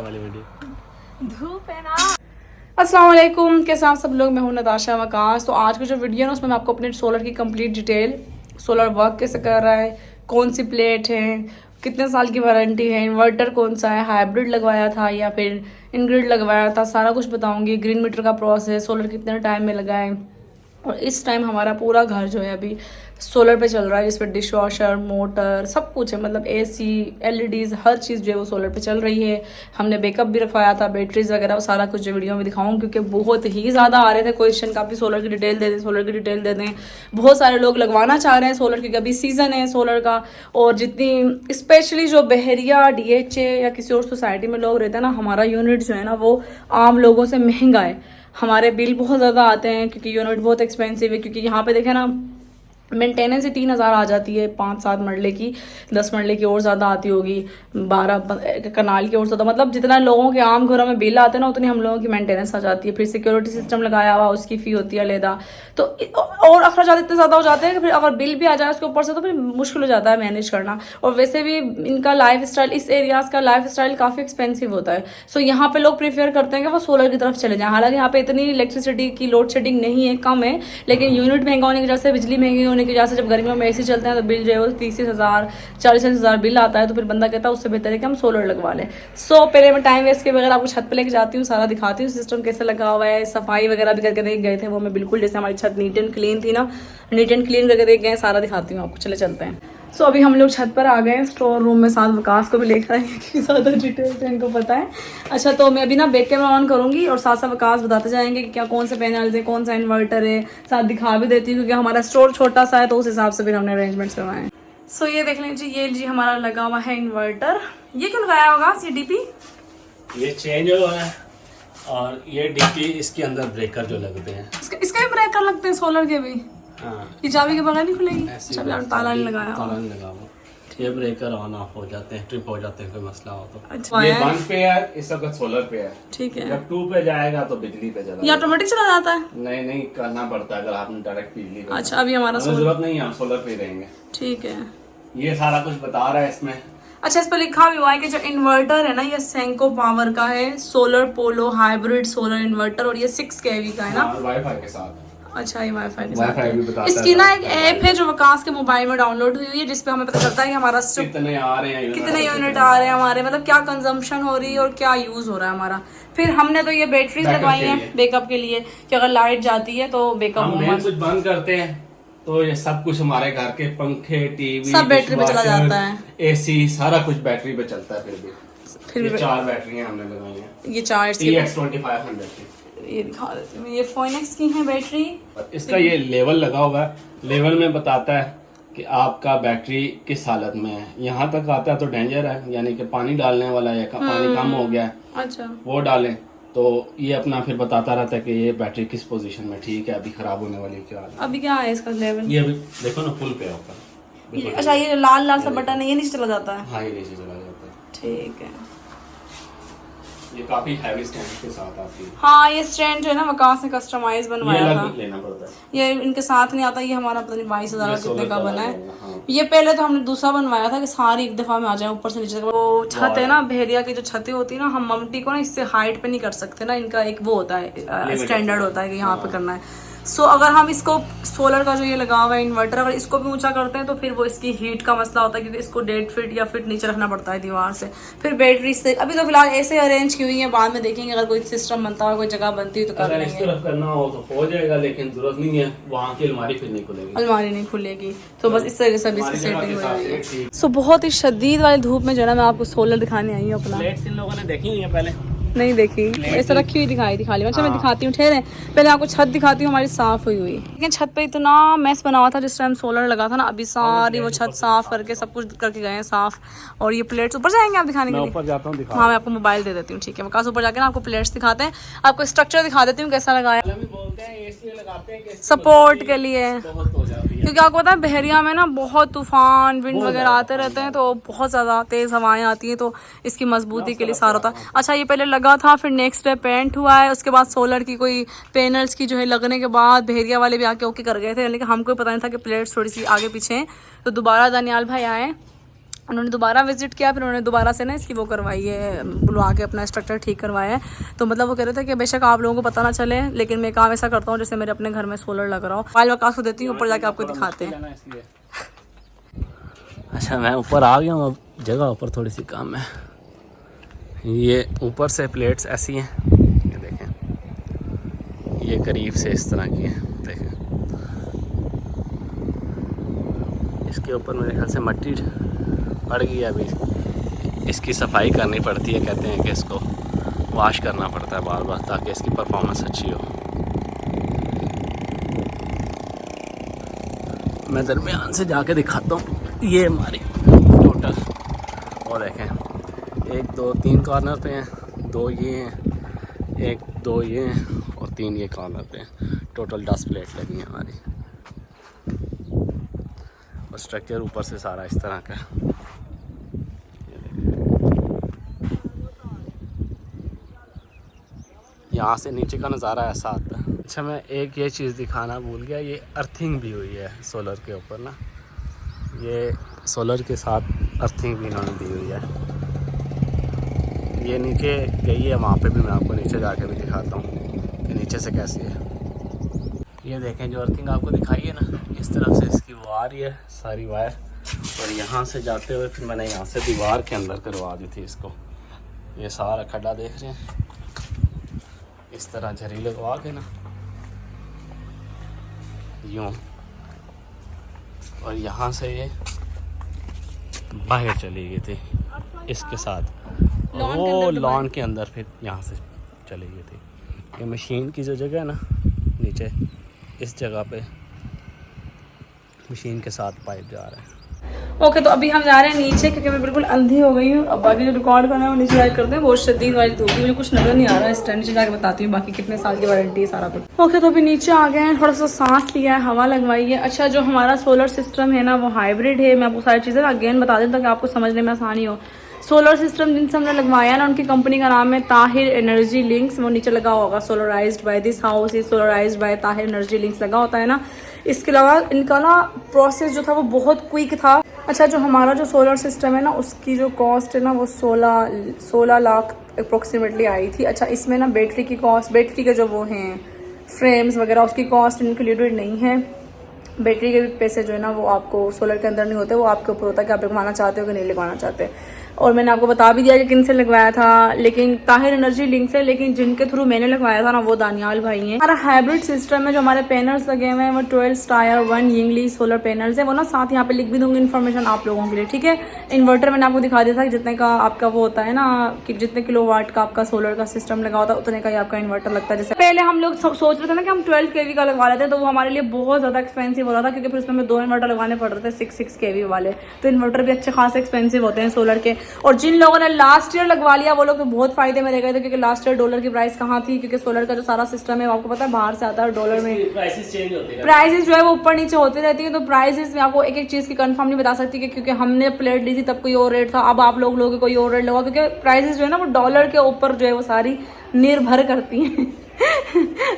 धूप है ना। अस्सलाम वालेकुम, कैसे आप सब लोग। मैं हूं नताशा वकास। तो आज की जो वीडियो है ना, उसमें मैं आपको अपने सोलर की कंप्लीट डिटेल, सोलर वर्क कैसे कर रहा है, कौन सी प्लेट है, कितने साल की वारंटी है, इन्वर्टर कौन सा है, हाइब्रिड लगवाया था या फिर इनग्रिड लगवाया था, सारा कुछ बताऊंगी। ग्रीन मीटर का प्रोसेस, सोलर कितने टाइम में लगा है। और इस टाइम हमारा पूरा घर जो है अभी सोलर पे चल रहा है, जिसपे डिश वॉशर, मोटर, सब कुछ है। मतलब एसी, एलईडीज, हर चीज़ जो है वो सोलर पे चल रही है। हमने बैकअप भी रखवाया था, बैटरीज वगैरह, वो सारा कुछ जो वीडियो में दिखाऊंगी, क्योंकि बहुत ही ज़्यादा आ रहे थे क्वेश्चन का भी सोलर की डिटेल दे दें, सोलर की डिटेल दे दें। बहुत सारे लोग लगवाना चाह रहे हैं सोलर, क्योंकि अभी सीज़न है सोलर का। और जितनी स्पेशली जो बहरिया, डीएचए या किसी और सोसाइटी में लोग रहते हैं ना, हमारा यूनिट जो है ना वो आम लोगों से महंगा है। हमारे बिल बहुत ज़्यादा आते हैं क्योंकि यूनिट बहुत एक्सपेंसिव है। क्योंकि यहाँ पे देखें ना, मेंटेनेंस ही 3,000 आ जाती है, 5-7 मरले की, 10 मरले की और ज़्यादा आती होगी, 12 कनाल की और ज़्यादा। मतलब जितना लोगों के आम घरों में बिल आते हैं ना, उतनी हम लोगों की मेंटेनेंस आ जाती है। फिर सिक्योरिटी सिस्टम लगाया हुआ, उसकी फ़ी होती है अलहदा। तो और अखराजात इतने ज़्यादा हो जाते हैं कि फिर अगर बिल भी आ जाए उसके ऊपर से, तो फिर मुश्किल हो जाता है मैनेज करना। और वैसे भी इनका लाइफ स्टाइल, इस एरियाज़ का लाइफ स्टाइल काफ़ी एक्सपेंसिव होता है। सो यहाँ पे लोग प्रीफेयर करते हैं कि वो सोलर की तरफ चले जाएं। हालांकि यहाँ पे इतनी इलेक्ट्रिसिटी की लोड शेडिंग नहीं है, कम है, लेकिन यूनिट महंगा होने की वजह से, बिजली महंगी होने की वजह से, जब गर्मियों में एसी चलते हैं तो बिल जो है वो 30,000 40,000 बिल आता है। तो फिर बंदा कहता है उससे बेहतर है कि हम सोलर लगवा लें। सो पहले मैं टाइम वेस्ट के बगैर आपको छत पे लेके जाती हूँ, सारा दिखाती हूँ सिस्टम कैसे लगा हुआ है। सफाई वगैरह भी करके देख गए थे वो, मैं बिल्कुल जैसे हमारी छत नीट एंड क्लीन थी ना, नीट एंड क्लीन करके देख गए, सारा दिखाती हूँ आपको। चले चलते हैं। सो अभी हम लोग छत पर आ गए हैं, स्टोर रूम में। साथ विकास को भी लेकर आए क्योंकि ज़्यादा डिटेल से इनको पता है। अच्छा, तो मैं अभी ना बैक कैमरा ऑन करूंगी और साथ साथ विकास बताते जाएंगे कि क्या कौन से पैनल्स है, कौन सा इन्वर्टर है, साथ दिखा भी देती हूँ क्योंकि हमारा स्टोर छोटा सा है, तो उस हिसाब से फिर हमने अरेंजमेंट्स करवाए हैं। सो ये देख लीजिए, ये जी हमारा लगा हुआ है इन्वर्टर। ये क्यों लगाया होगा CDP? ये चेंज हुआ है और ये डीपी, इसके अंदर ब्रेकर जो लगते हैं, इसका भी ब्रेकर लगते हैं सोलर के भी। हाँ, ये चाबी के बगैर नहीं खुलेगी? चाबी ताला नहीं लगाया ताला नहीं लगा हुआ। ये ब्रेकर ऑन ऑफ हो जाते हैं, ट्रिप हो जाते हैं, कोई मसला हो तो। अच्छा, ये 1 पे है, इस वक्त सोलर पे है। ठीक है। जब 2 पे जाएगा तो बिजली पे चला ये ऑटोमेटिक चला जाता है? नहीं नहीं, करना पड़ता है अगर आपने डायरेक्ट बिजली पे। अच्छा, अभी हमारा जरूरत नहीं है, हम सोलर पे ही रहेंगे। ठीक है। ये सारा कुछ बता रहा है इसमें। अच्छा, इस पर लिखा भी हुआ है कि जो इन्वर्टर है ना, ये सेंको पावर का है, सोलर पोलो हाइब्रिड सोलर इन्वर्टर, और ये 6 kV का है ना, वाईफाई के साथ। अच्छा, ये वाईफाई के वाईफाई साथ भी है। बताता इसकी है ना एक ऐप है जो विकास के मोबाइल में डाउनलोड हुई है, जिसपे हमें पता चलता है कि हमारा कितने आ रहे हैं, कितने यूनिट आ रहे हैं हमारे, मतलब क्या कंजम्पशन हो रही है और क्या यूज हो रहा है हमारा। फिर हमने तो ये बैटरीज लगवाई हैं बैकअप के लिए, कि अगर लाइट जाती है तो बैकअप हम मेन स्विच बंद करते हैं तो ये सब कुछ हमारे घर के पंखे, टीवी, सब बैटरी पे चला जाता है। एसी सारा कुछ बैटरी पे चलता है। फिर भी 4 बैटरियां हमने लगाई हैं। ये 4 TX2500 की। ये दिखा देती हूँ, ये फोनेक्स की है बैटरी। इसका ये लेवल लगा हुआ है, लेवल में बताता है कि आपका बैटरी किस हालत में है। यहाँ तक आता है तो डेंजर है, यानी कि पानी डालने वाला है, पानी कम हो गया है, अच्छा, वो डालें तो ये अपना फिर बताता रहता है कि ये बैटरी किस पोजीशन में ठीक है, अभी खराब होने वाली क्या है। अभी क्या है इसका लेवल? ये अभी देखो ना, फुल पे होगा। अच्छा, ये लाल लाल सा बटन है, ये नीचे चला जाता है? हाँ, ये नीचे चला जाता है। ठीक है। ये काफी हैवी स्टैंड के साथ आती है। हाँ, ये स्टैंड जो है ना, विकास ने कस्टमाइज बनवाया था। लेना पड़ता है, ये इनके साथ नहीं आता। ये हमारा पता नहीं 22,000 कितने का बना है। हाँ। ये पहले तो हमने दूसरा बनवाया था कि सारी एक दफा में आ जाए ऊपर से नीचे तक। वो छत है ना, बहरिया की जो छतें होती है ना, हम ममटी को ना इससे हाइट पे नहीं कर सकते ना, इनका एक वो होता है, स्टैंडर्ड होता है कि यहाँ पे करना है। सो अगर हम इसको सोलर का जो ये लगा हुआ है इन्वर्टर, अगर इसको भी ऊंचा करते हैं तो फिर वो इसकी हीट का मसला होता है, क्योंकि इसको 1.5 फीट या फीट नीचे रखना पड़ता है दीवार से। फिर बैटरी से अभी तो फिलहाल ऐसे अरेंज की हुई है, बाद में देखेंगे अगर कोई सिस्टम बनता है, कोई जगह बनती है तो कर इस तरफ करना हो तो हो जाएगा, लेकिन जरूरत नहीं है, वहाँ की अलमारी फिर नहीं खुलेगी, अलमारी नहीं खुलेगी। तो बस इस तरह से इसकी सेटिंग हो रही है। सो बहुत ही शदीद वाली धूप में जो है ना, मैं आपको सोलर दिखाने आई हूँ अपना। प्लेट्स इन लोगों ने देखी हुई है पहले? नहीं देखी, ऐसा रखी हुई दिखाई थी खाली। अच्छा, मैं दिखाती हूँ, ठहरे पहले आपको छत दिखाती हूँ हमारी साफ हुई हुई। लेकिन छत पे इतना मैस बना हुआ था जिस टाइम सोलर लगा था ना, अभी सारी वो छत साफ करके सब कुछ करके गए हैं साफ। और ये प्लेट्स ऊपर जाएंगे आप दिखाने के लिए? ऊपर जाता हूँ, हाँ, मैं आपको मोबाइल दे देती हूँ, ठीक है। विकास ऊपर जाके ना आपको प्लेट्स दिखाते हैं, आपको स्ट्रक्चर दिखा देती हूँ कैसा लगाया सपोर्ट के लिए। क्योंकि आपको पता है बहरिया में ना बहुत तूफान, विंड वगैरह आते रहते हैं, तो बहुत ज़्यादा तेज़ हवाएं आती हैं, तो इसकी मजबूती के लिए सारा होता है। अच्छा, ये पहले लगा था, फिर नेक्स्ट डे पेंट हुआ है, उसके बाद सोलर की कोई पैनल्स की जो है लगने के बाद बहरिया वाले भी आके ओके कर गए थे, लेकिन हमको पता नहीं था कि प्लेट्स थोड़ी सी आगे पीछे हैं। तो दोबारा दानियाल भाई आए उन्होंने दोबारा विजिट किया, फिर उन्होंने दोबारा से ना इसकी वो करवाई है, बुलवा के अपना स्ट्रक्चर ठीक करवाया है। तो मतलब वो कह रहे थे कि बेशक आप लोगों को पता ना चले, लेकिन मैं काम ऐसा करता हूँ जैसे मेरे अपने घर में सोलर लग रहा हो। फाइल वकास को देती हूँ, ऊपर जाके आपको दिखाते हैं। अच्छा मैं ऊपर आ गया हूँ, अब जगह ऊपर थोड़ी सी कम है। ये ऊपर से प्लेट्स ऐसी हैं, ये देखें, ये करीब से इस तरह की है, देखें। इसके ऊपर मेरे ख्याल से मट्टी पड़ गई है, अभी इसकी सफाई करनी पड़ती है। कहते हैं कि इसको वॉश करना पड़ता है बार बार ताकि इसकी परफॉर्मेंस अच्छी हो। मैं दरमियान से जाके दिखाता हूँ। ये हमारी टोटल, और देखें 1 2 3 कॉर्नर पे हैं, 2 ये हैं, 1 2 ये हैं और 3 ये कॉर्नर पे हैं। टोटल 10 प्लेट लगी हैं हमारी, और स्ट्रक्चर ऊपर से सारा इस तरह का है। यहाँ से नीचे का नज़ारा ऐसा आता है। अच्छा मैं एक ये चीज़ दिखाना भूल गया, ये अर्थिंग भी हुई है सोलर के ऊपर ना, ये सोलर के साथ अर्थिंग भी इन्होंने दी हुई है। ये नीचे गई है, वहाँ पे भी मैं आपको नीचे जाके भी दिखाता हूँ कि नीचे से कैसी है। ये देखें जो अर्थिंग आपको दिखाई है ना, इस तरफ से इसकी वो आ रही है सारी वायर, और यहाँ से जाते हुए फिर मैंने यहाँ से दीवार के अंदर करवा दी थी इसको। ये सारा खड्डा देख रहे हैं, इस तरह झरी लगवा के ना यूँ, और यहाँ से ये बाहर चली गई थी इसके साथ, वो लॉन के अंदर फिर यहाँ से चली गई थी। ये मशीन की जो जगह है ना नीचे, इस जगह पे मशीन के साथ पाइप जा रहा है। ओके तो अभी हम जा रहे हैं नीचे, क्योंकि मैं बिल्कुल अंधी हो गई हूँ। अब बाकी जो रिकॉर्ड करना है वो नीचे जाकर करते हैं। बहुत शदीद वाली धूप, मुझे कुछ नजर नहीं आ रहा है इस टाइम। नीचे जाके बताती हूँ बाकी कितने साल की वारंटी है सारा कुछ। ओके तो अभी नीचे आ गए हैं, थोड़ा सा सांस लिया है, हवा लगवाई है। अच्छा जो हमारा सोलर सिस्टम है ना वो हाइब्रिड है। मैं आपको सारी चीज़ें अगेन बता दें ताकि आपको समझने में आसानी हो। सोलर सिस्टम जिनसे हमने लगवाया ना, उनकी कंपनी का नाम है ताहिर एनर्जी लिंक्स। वो नीचे लगा होगा, solarised by this house is solarised by Tahir energy links लगा होता है ना। इसके अलावा इनका ना प्रोसेस जो था वो बहुत क्विक था। अच्छा जो हमारा जो सोलर सिस्टम है ना, उसकी जो कॉस्ट है ना वो 16 लाख अप्रोक्सीमेटली आई थी। अच्छा इसमें ना बैटरी की कॉस्ट, बैटरी के जो वो हैं फ्रेम्स वगैरह, उसकी कॉस्ट इंक्लूडेड नहीं है। बैटरी के भी पैसे जो है ना वो आपको सोलर के अंदर नहीं होते, वो आपके ऊपर होता है कि आप लगवाना चाहते हो कि नहीं लगवाना चाहते। और मैंने आपको बता भी दिया कि किन से लगवाया था, लेकिन ताहिर एनर्जी लिंक से। लेकिन जिनके थ्रू मैंने लगवाया था ना वो दानियाल भाई हैं। हमारा हाइब्रिड सिस्टम है। जो हमारे पैनल्स लगे हुए हैं वो 12 स्टायर 1 यिंगली सोलर पैनल्स है। वो ना साथ यहाँ पे लिख भी दूंगी इन्फॉर्मेशन आप लोगों के लिए, ठीक है। इन्वर्टर मैंने आपको दिखा दिया था कि जितने का आपका वो होता है ना, कि जितने किलोवाट का आपका सोलर का सिस्टम लगा होता है उतने का ही आपका इन्वर्टर लगता है। जैसे पहले हम लोग सोच रहे थे ना कि हम 12 kV का लगवा लेते हैं, तो वो हमारे लिए बहुत ज्यादा एक्सपेंसिव हो रहा था, क्योंकि फिर उसमें 2 इन्वर्टर लगवाने पड़ रहे थे 6 kV वाले। तो इन्वर्टर भी अच्छे खासे एक्सपेंसिव होते हैं सोलर के। और जिन लोगों ने लास्ट ईयर लगवा लिया वो लोग तो बहुत फायदे में रह गए थे, क्योंकि लास्ट ईयर डॉलर की प्राइस कहाँ थी, क्योंकि सोलर का जो सारा सिस्टम है वो आपको पता है बाहर से आता है, डॉलर में प्राइसेस चेंज होते हैं, प्राइसेस जो है वो ऊपर नीचे होती रहती है। तो प्राइसेस में आपको एक एक चीज की कंफर्म नहीं बता सकती, क्योंकि हमने प्लेट ली थी तब कोई और रेट था, अब आप लोग लोगों कोई और रेट लगा, क्योंकि प्राइसेस जो है ना वो डॉलर के ऊपर जो है वो सारी निर्भर करती हैं।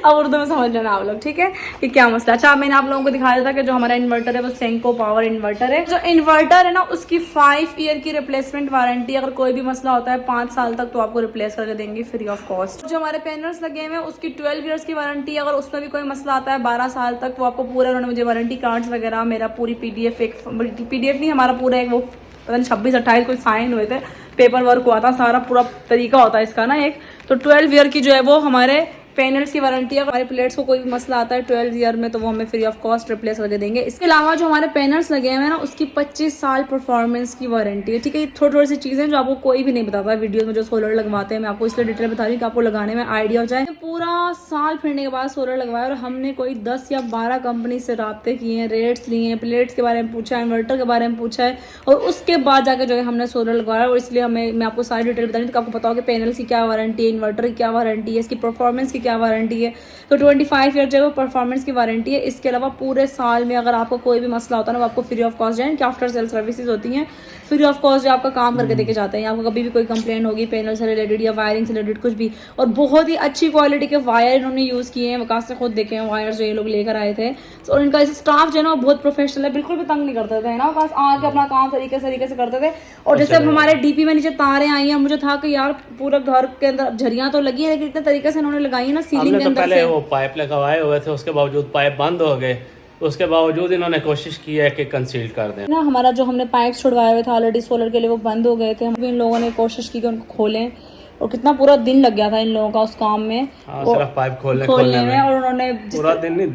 अब उर्दू में समझ लेना आप लोग, ठीक है कि क्या मसला। अच्छा मैंने आप लोगों को दिखाया था कि जो हमारा इन्वर्टर है वो सेंको पावर इन्वर्टर है। जो इन्वर्टर है ना उसकी 5 ईयर की रिप्लेसमेंट वारंटी, अगर कोई भी मसला होता है 5 साल तक तो आपको रिप्लेस करके देंगे फ्री ऑफ कॉस्ट। जो हमारे पैनल्स लगे हुए हैं उसकी 12 ईयर्स की वारंटी, अगर उसमें भी कोई मसला आता है 12 साल तक वो आपको पूरा, उन्होंने मुझे वारंटी कार्ड्स वगैरह, मेरा पूरी PDF एक PDF नहीं, हमारा पूरा एक वो पता नहीं 26-28 कोई साइन हुए थे, पेपर वर्क हुआ था, सारा पूरा तरीका होता है इसका ना एक। तो 12 ईयर की जो है वो हमारे पैनल्स की वारंटी है। हमारे प्लेट्स को कोई भी मसला आता है 12 ईयर में तो वो हमें फ्री ऑफ कॉस्ट रिप्लेस करके देंगे। इसके अलावा जो हमारे पैनल्स लगे हुए हैं ना उसकी 25 साल परफॉर्मेंस की वारंटी है, ठीक है। ये थोड़ी सी चीजें जो आपको कोई भी नहीं बताता वीडियो में जो सोलर लगवाते हैं, मैं आपको इसलिए डिटेल बता रही हूँ कि आपको लगाने में आइडिया हो जाए। पूरा साल फिरने के बाद सोलर लगवाया और हमने कोई 10 या 12 कंपनी से रब्ते किए हैं, रेट्स लिए हैं, प्लेट्स के बारे में पूछा है, इन्वर्टर के बारे में पूछा है, और उसके बाद जाके जो है हमने सोलर लगवाया। और इसलिए मैं आपको सारी डिटेल बता रही हूँ कि आपको पता हो कि पैनल्स की क्या वारंटी है, इन्वर्टर की क्या वारंटी है, इसकी परफॉर्मेंस की क्या वारंटी है, तो 25 ईयर जो परफॉर्मेंस की वारंटी है। इसके अलावा पूरे साल में अगर आपको कोई भी मसला होता है ना, वो आपको फ्री ऑफ कॉस्ट है। इनकी आफ्टर सेल सर्विसेज होती हैं फ्री ऑफ कॉस्ट, जो आपका काम करके देके जाते हैं। आपको कभी भी कोई कंप्लेन होगी पैनल से रिलेटेड या वायरिंग से रिलेटेड कुछ भी, और बहुत ही अच्छी क्वालिटी के वायर इन्होंने यूज़ किए हैं। वकास से खुद देखे हैं वायर जो ये लोग लेकर आए थे। और इनका स्टाफ जो है ना बहुत प्रोफेशनल है, बिल्कुल भी तंग नहीं करते थे ना, वकास आके अपना काम तरीके से करते थे। और जैसे अब हमारे डीपी में नीचे तारें आई हैं, मुझे था कि यार पूरा घर के अंदर झरियाँ तो लगी है, लेकिन इतने तरीके से इन्होंने लगाई है ना सीलिंग के अंदर पहले से। वो पाइप लगवाए हुए थे, उसके बावजूद पाइप बंद हो गए, उसके बावजूद इन्होंने कोशिश की है कि कंसील कर दें ना। हमारा जो हमने पाइप छुड़वाए हुए थे ऑलरेडी सोलर के लिए, वो बंद हो गए थे। हम भी इन लोगों ने कोशिश की कि उनको खोलें, और कितना पूरा दिन लग गया था इन लोगों का उस काम में, सिर्फ पाइप खोलने में। और उन्होंने पूरा दिन नहीं,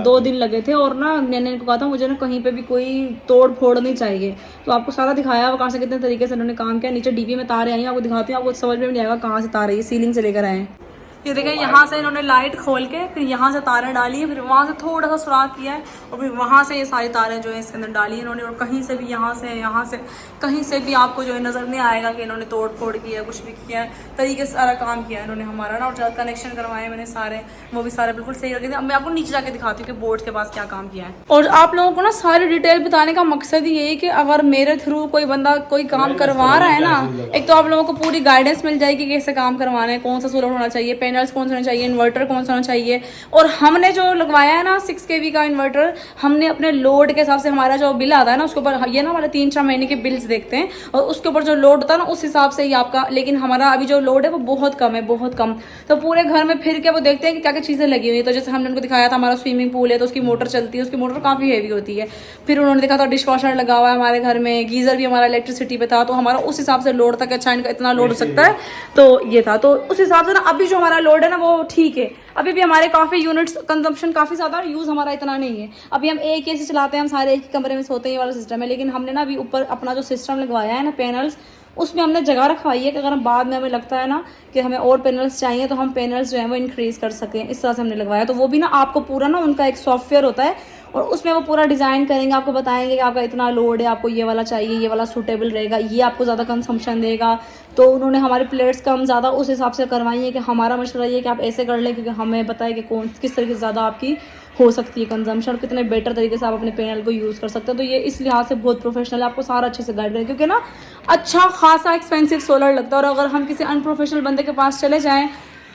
2 दिन लगे थे। और ना मैंने इनको कहा था मुझे ना कहीं पे भी कोई तोड़ फोड़ नहीं चाहिए, तो आपको सारा दिखाया वो कहाँ से कितने तरीके से उन्होंने काम किया। नीचे डीपी में तारें आई, आपको दिखाती हूँ, आपको समझ में नहीं आएगा कहाँ से तार आई, सीलिंग से लेकर आए हैं। ये देखें, यहाँ से इन्होंने लाइट खोल के फिर यहाँ से तारें डाली है, फिर वहाँ से थोड़ा सा सुराख किया है, और फिर वहाँ से ये सारी तारें जो है इसके अंदर डाली है इन्होंने। और कहीं से भी यहाँ से कहीं से भी आपको जो है नज़र नहीं आएगा कि इन्होंने तोड़ फोड़ किया है, कुछ भी किया है। तरीके से सारा काम किया है इन्होंने हमारा ना। और कनेक्शन करवाए मैंने सारे, वो भी सारे बिल्कुल सही लगे थे। अब मैं आपको नीचे जाके दिखाती हूँ कि बोर्ड के पास क्या काम किया है। और आप लोगों को ना सारी डिटेल बताने का मकसद ही यही कि अगर मेरे थ्रू कोई बंदा कोई काम करवा रहा है ना, एक तो आप लोगों को पूरी गाइडेंस मिल जाएगी कि कैसे काम करवाना है, कौन सा सोलर होना चाहिए, पैनल्स कौन से होने चाहिए, इन्वर्टर कौन सा होना चाहिए। और हमने जो लगवाया है ना 6 kV का इन्वर्टर, हमने अपने लोड के हिसाब से, हमारा जो बिल आता है ना उसके ऊपर, ये ना हमारे 3-4 महीने के बिल्स देखते हैं, और उसके ऊपर जो लोड होता है ना उस हिसाब से ही आपका। लेकिन हमारा अभी जो लोड है वो बहुत कम है, बहुत कम। तो पूरे घर में फिर के वो देखते हैं कि क्या क्या चीज़ें लगी हुई है। तो जैसे हमने उनको दिखाया था, हमारा स्विमिंग पूल है तो उसकी मोटर चलती है, उसकी मोटर काफ़ी हैवी होती है। फिर उन्होंने देखा था डिश वॉशर लगा हुआ है हमारे घर में, गीज़र भी हमारा इलेक्ट्रिसिटी पे था, तो हमारा उस हिसाब से लोड था कि अच्छा इनका इतना लोड हो सकता है, तो ये था। तो उस हिसाब से ना अभी जो हमारा लोड है ना वो ठीक है। अभी भी हमारे काफ़ी यूनिट्स कंजम्पशन काफ़ी ज़्यादा, यूज़ हमारा इतना नहीं है। अभी हम एक एसी चलाते हैं, हम सारे एक ही कमरे में सोते हैं, ये वाला सिस्टम है। लेकिन हमने ना अभी ऊपर अपना जो सिस्टम लगवाया है ना पैनल्स, उसमें हमने जगह रखवाई है कि अगर हम बाद में हमें लगता है ना कि हमें और पैनल्स चाहिए तो हम पैनल्स जो है वो इंक्रीज़ कर सकें, इस तरह से हमने लगवाया। तो वो भी ना आपको पूरा ना उनका एक सॉफ्टवेयर होता है, और उसमें वो पूरा डिज़ाइन करेंगे, आपको बताएंगे कि आपका इतना लोड है, आपको ये वाला चाहिए, ये वाला सूटेबल रहेगा, ये आपको ज़्यादा कंजम्पशन देगा। तो उन्होंने हमारी प्लेट्स कम ज़्यादा उस हिसाब से करवाई है कि हमारा मशवरा ये कि आप ऐसे कर लें, क्योंकि हमें पता है कि किस तरीके से ज़्यादा आपकी हो सकती है कंजम्पशन, कितने बेटर तरीके से आप अपने पैनल को यूज़ कर सकते हैं। तो ये इस लिहाज से बहुत प्रोफेशनल है, आपको सारा अच्छे से गाइड करें, क्योंकि ना अच्छा खासा एक्सपेंसिव सोलर लगता है। और अगर हम किसी अनप्रोफेशनल बंदे के पास चले जाएँ,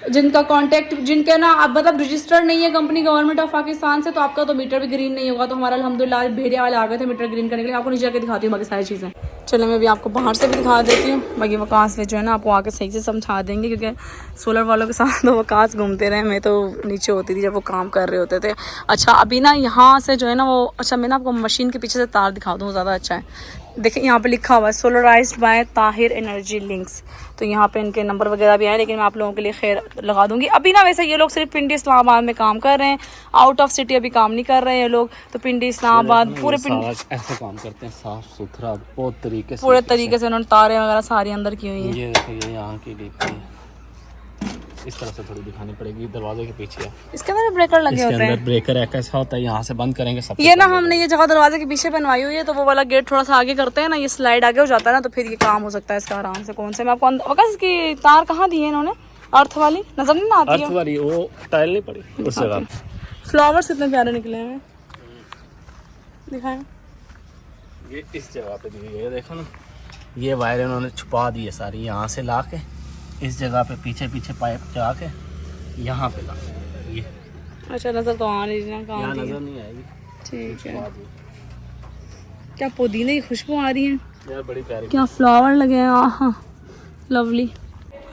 जिनका कांटेक्ट, जिनके ना आप मतलब रजिस्टर्ड नहीं है कंपनी गवर्नमेंट ऑफ पाकिस्तान से, तो आपका तो मीटर भी ग्रीन नहीं होगा। तो हमारा अल्हम्दुलिल्लाह आज भेड़िया वाले आ गए थे मीटर ग्रीन करने के लिए। आपको नीचे आके दिखाती हूँ बाकी सारी चीज़ें। चलो मैं भी आपको बाहर से भी दिखा देती हूँ, बाकी वकास में जो है ना आपको आके सही से समझा देंगे, क्योंकि सोलर वालों के साथ तो वकास घूमते रहे, मैं तो नीचे होती थी जब वो काम कर रहे होते थे। अच्छा अभी ना यहाँ से जो है ना वो, अच्छा मैं ना आपको मशीन के पीछे से तार दिखा दूँ, ज़्यादा अच्छा है। देखिए यहाँ पे लिखा हुआ है सोलराइज्ड बाय ताहिर एनर्जी लिंक्स, तो यहाँ पे इनके नंबर वगैरह भी आए, लेकिन मैं आप लोगों के लिए खैर लगा दूंगी। अभी ना वैसे ये लोग सिर्फ पिंडी इस्लामाबाद में काम कर रहे हैं, आउट ऑफ सिटी अभी काम नहीं कर रहे हैं ये लोग। तो पिंडी इस्लामाबाद पूरे ऐसे काम करते हैं, साफ सुथरा बहुत तरीके से, पूरे तरीके से उन्होंने तारें वगैरह सारी अंदर की हुई हैं। ये देखिए यहाँ की डीपी इस तरह से थोड़ी दिखानी पड़ेगी, दरवाजे के पीछे है, इसके अंदर ब्रेकर लगे होते हैं। ब्रेकर ऐसा होता है, यहाँ से बंद करेंगे सब। ये ना हमने ये जगह दरवाजे के पीछे बनवाई हुई है, तो वो वाला गेट थोड़ा सा आगे करते हैं ना, ये स्लाइड आगे हो जाता है ना, तो फिर ये काम हो सकता है इसका आराम से। कौन से मैं आपको वकास इसकी तार कहाँ दी है इन्होंने, अर्थ वाली नजर नहीं आती है, अर्थ वाली वो टाइल नहीं पड़ी उस जगह। फ्लावर्स कितने प्यारे निकले हैं, दिखाएं। ये इस जगह पे दी गई है, देखो ना ये वायर इन्होंने छुपा दी है सारी, यहाँ से ला के इस जगह पे पीछे पीछे पाइप चढ़ा के यहाँ पे ला ये। अच्छा नजर तो आ नहीं रही, यहाँ नजर नहीं आएगी, ठीक है। क्या पुदीने की खुशबू आ रही है यार, बड़ी प्यारी, क्या फ्लावर लगे हैं, आहा लवली।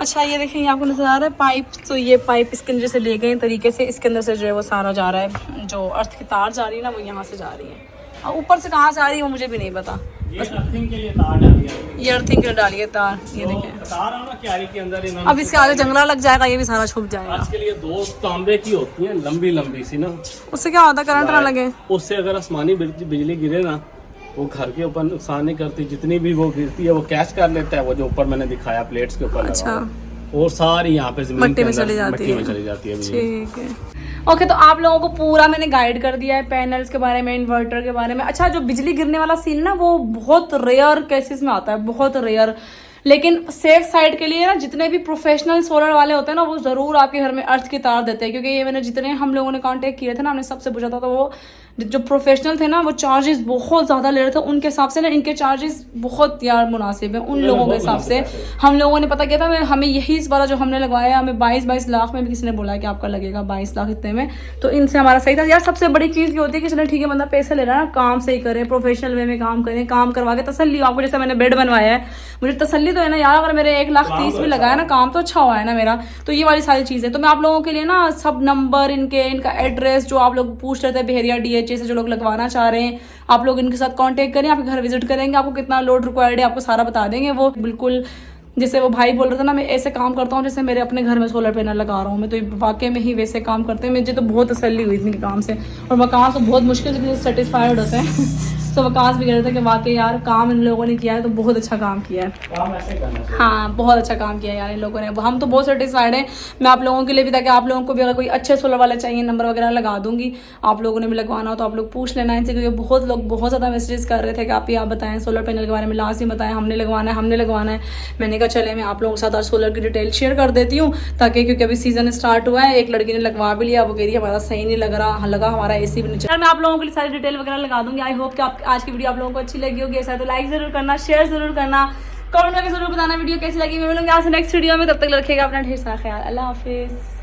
अच्छा ये देखिए ये आपको नजर आ रहा है पाइप, तो ये पाइप इसके अंदर से ले गए तरीके से, इसके अंदर से जो है वो सारा जा रहा है, जो अर्थ की तार जा रही है ना वो यहाँ से जा रही है, और ऊपर से कहाँ से आ रही है वो मुझे भी नहीं पता। ये अर्थिंग के लिए तार डाली है, ये अर्थिंग के लिए डाली है तार, ये देखें तार है ना क्यारी के अंदर इन्होंने। अब इसके आगे जंगला लग जाएगा, ये भी सारा छुप जाएगा। आज के लिए 2 तांबे की होती है, लंबी लंबी सी ना, उससे क्या होता है करंट ना लगे, उससे अगर आसमानी बिजली गिरे ना वो घर के ऊपर नुकसान नहीं करती, जितनी भी वो गिरती है वो कैच कर लेता है, वो जो ऊपर मैंने दिखाया प्लेट्स के ऊपर। अच्छा, और सारी यहाँ पे जमीन मिट्टी में चली जाती है, ठीक है। ओके तो आप लोगों को पूरा मैंने गाइड कर दिया है पैनल्स के बारे में, इन्वर्टर के बारे में। अच्छा जो बिजली गिरने वाला सीन ना वो बहुत रेयर केसेस में आता है, बहुत रेयर, लेकिन सेफ साइड के लिए ना जितने भी प्रोफेशनल सोलर वाले होते हैं ना वो ज़रूर आपके घर में अर्थ की तार देते हैं, क्योंकि ये मैंने जितने हम लोगों ने कांटेक्ट किए थे ना, हमने सबसे पूछा था, तो वो जो प्रोफेशनल थे ना वो चार्जेस बहुत ज़्यादा ले रहे थे। उनके हिसाब से ना इनके चार्जेस बहुत यार मुनासिब है उन लोगों के हिसाब से। हम लोगों ने पता किया था, हमें यही इस बार जो हमने लगवाया हमें 22 लाख में भी किसी ने बोला कि आपका लगेगा 22 लाख इतने में, तो इनसे हमारा सही था यार। सबसे बड़ी चीज़ ये होती है कि चलो ठीक है बंदा पैसे ले रहा है ना, काम सही करे, प्रोफेशनल वे में काम करें, काम करवा के तसल्ली हो आपको। जैसे मैंने बेड बनवाया है, मुझे तसल्ली तो है ना यार, अगर मेरे 1,30,000 भी लगाया ना, काम तो अच्छा हुआ है ना मेरा। तो ये वाली सारी चीज़ें तो मैं आप लोगों के लिए ना सब नंबर इनका एड्रेस जो आप लोग पूछ रहे थे बहेरिया DHA से जो लोग लगवाना चाह रहे हैं, आप लोग इनके साथ कांटेक्ट करें, आपके घर विजिट करेंगे, आपको कितना लोड रिक्वायर्ड है आपको सारा बता देंगे वो बिल्कुल। जैसे वो भाई बोल रहे थे ना, मैं ऐसे काम करता हूँ जैसे मेरे अपने घर में सोलर पैनल लगा रहा हूँ मैं, तो वाकई में ही वैसे काम करते हैं। मुझे तो बहुत तसल्ली हुई इनके काम से, और मकान तो बहुत मुश्किल से सेटिस्फाइड होते हैं तो वकास भी कह रहे थे कि वाकई यार काम इन लोगों ने किया है तो बहुत अच्छा काम किया है, काम ऐसे करना चाहिए। हाँ बहुत अच्छा काम किया है यार इन लोगों ने। हम तो बहुत सेटिस्फाइड हैं। मैं आप लोगों के लिए भी, ताकि आप लोगों को भी अगर कोई अच्छे सोलर वाले चाहिए नंबर वगैरह लगा दूंगी, आप लोगों ने भी लगवाना हो तो आप लोग पूछ लेना इनसे, क्योंकि बहुत लोग बहुत ज़्यादा मैसेजेस कर रहे थे कि आप बताएं सोलर पैनल के बारे में, लास्ट ही बताएं, हमने लगवाना है। मैंने कहा चले मैं आप लोगों के साथ आज सोलर की डिटेल शेयर कर देती हूँ, ताकि क्योंकि अभी सीजन स्टार्ट हुआ है, एक लड़की ने लगवा भी लिया, वो कह रही है हमारा सही नहीं लग रहा, लगा हमारा AC भी नहीं चल। मैं आप लोगों के लिए सारी डिटेल वगैरह लगा दूंगी। आई होप कि आप आज की वीडियो आप लोगों को अच्छी लगी होगी। ऐसा तो लाइक जरूर करना, शेयर जरूर करना, कमेंट करके जरूर बताना वीडियो कैसी लगी। मैं मिलूंगी यहाँ से नेक्स्ट वीडियो में, तब तक रखिएगा अपना ढेर सारा ख्याल। अल्लाह हाफिज़।